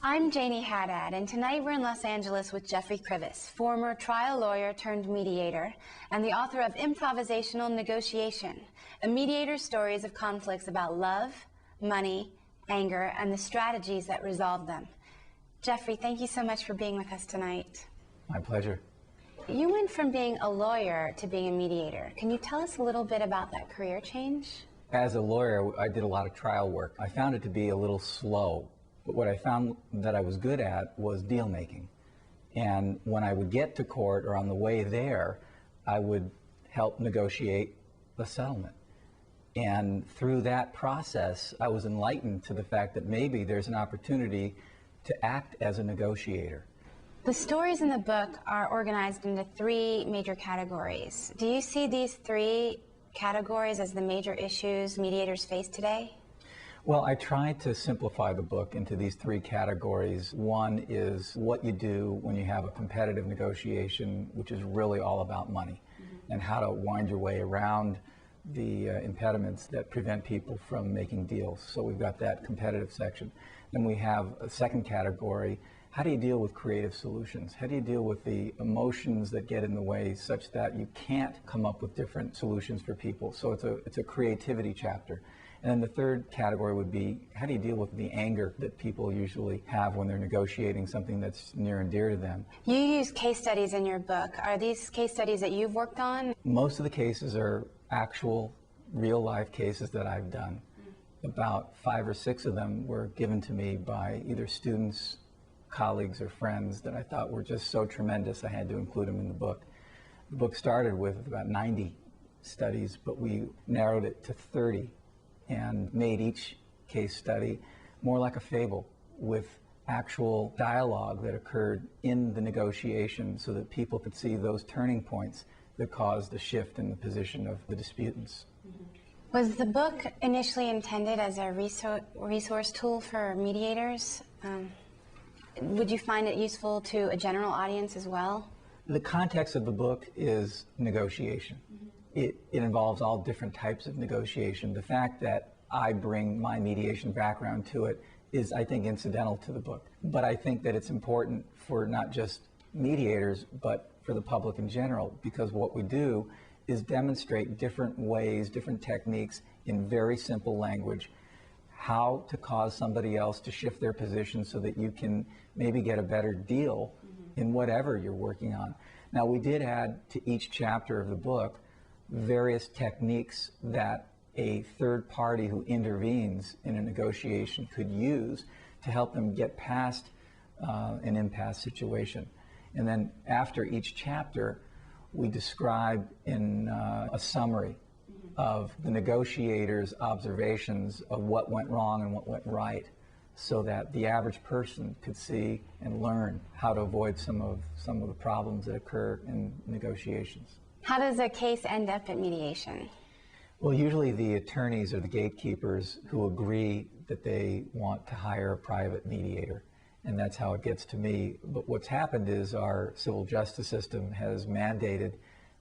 I'm Janie Haddad, and tonight we're in Los Angeles with Jeffrey Krivis, former trial lawyer turned mediator, and the author of Improvisational Negotiation, a mediator's stories of conflicts about love, money, anger, and the strategies that resolve them. Jeffrey, thank you so much for being with us tonight. My pleasure. You went from being a lawyer to being a mediator. Can you tell us a little bit about that career change? As a lawyer, I did a lot of trial work. I found it to be a little slow. But what I found that I was good at was deal making. And when I would get to court or on the way there, I would help negotiate the settlement. And through that process, I was enlightened to the fact that maybe there's an opportunity to act as a negotiator. The stories in the book are organized into three major categories. Do you see these three categories as the major issues mediators face today? Well, I tried to simplify the book into these three categories. One is what you do when you have a competitive negotiation, which is really all about money, and how to wind your way around the impediments that prevent people from making deals. So we've got that competitive section. Then we have a second category. How do you deal with creative solutions? How do you deal with the emotions that get in the way such that you can't come up with different solutions for people? So it's a creativity chapter. And then the third category would be, how do you deal with the anger that people usually have when they're negotiating something that's near and dear to them? You use case studies in your book. Are these case studies that you've worked on? Most of the cases are actual, real-life cases that I've done. About 5 or 6 of them were given to me by either students, colleagues, or friends that I thought were just so tremendous I had to include them in the book. The book started with about 90 studies, but we narrowed it to 30. And made each case study more like a fable with actual dialogue that occurred in the negotiation so that people could see those turning points that caused a shift in the position of the disputants. Was the book initially intended as a resource tool for mediators? Would you find it useful to a general audience as well? The context of the book is negotiation. It involves all different types of negotiation. The fact that I bring my mediation background to it is, I think, incidental to the book. But I think that it's important for not just mediators, but for the public in general, because what we do is demonstrate different ways, different techniques in very simple language, how to cause somebody else to shift their position so that you can maybe get a better deal in whatever you're working on. Now, we did add to each chapter of the book various techniques that a third party who intervenes in a negotiation could use to help them get past an impasse situation. And then after each chapter, we describe in a summary of the negotiator's observations of what went wrong and what went right, so that the average person could see and learn how to avoid some of the problems that occur in negotiations. How does a case end up at mediation? Well, usually the attorneys are the gatekeepers who agree that they want to hire a private mediator, and that's how it gets to me. But what's happened is our civil justice system has mandated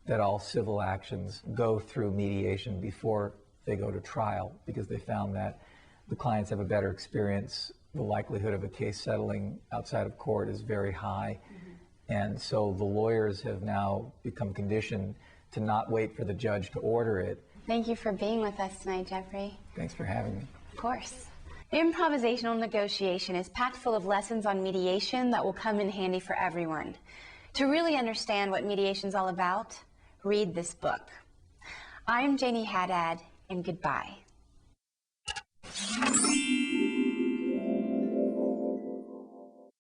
that all civil actions go through mediation before they go to trial, because they found that the clients have a better experience. The likelihood of a case settling outside of court is very high. And so the lawyers have now become conditioned to not wait for the judge to order it. Thank you for being with us tonight, Jeffrey. Thanks for having me. Of course. Improvisational negotiation is packed full of lessons on mediation that will come in handy for everyone. To really understand what mediation is all about, read this book. I'm Janie Haddad, and goodbye.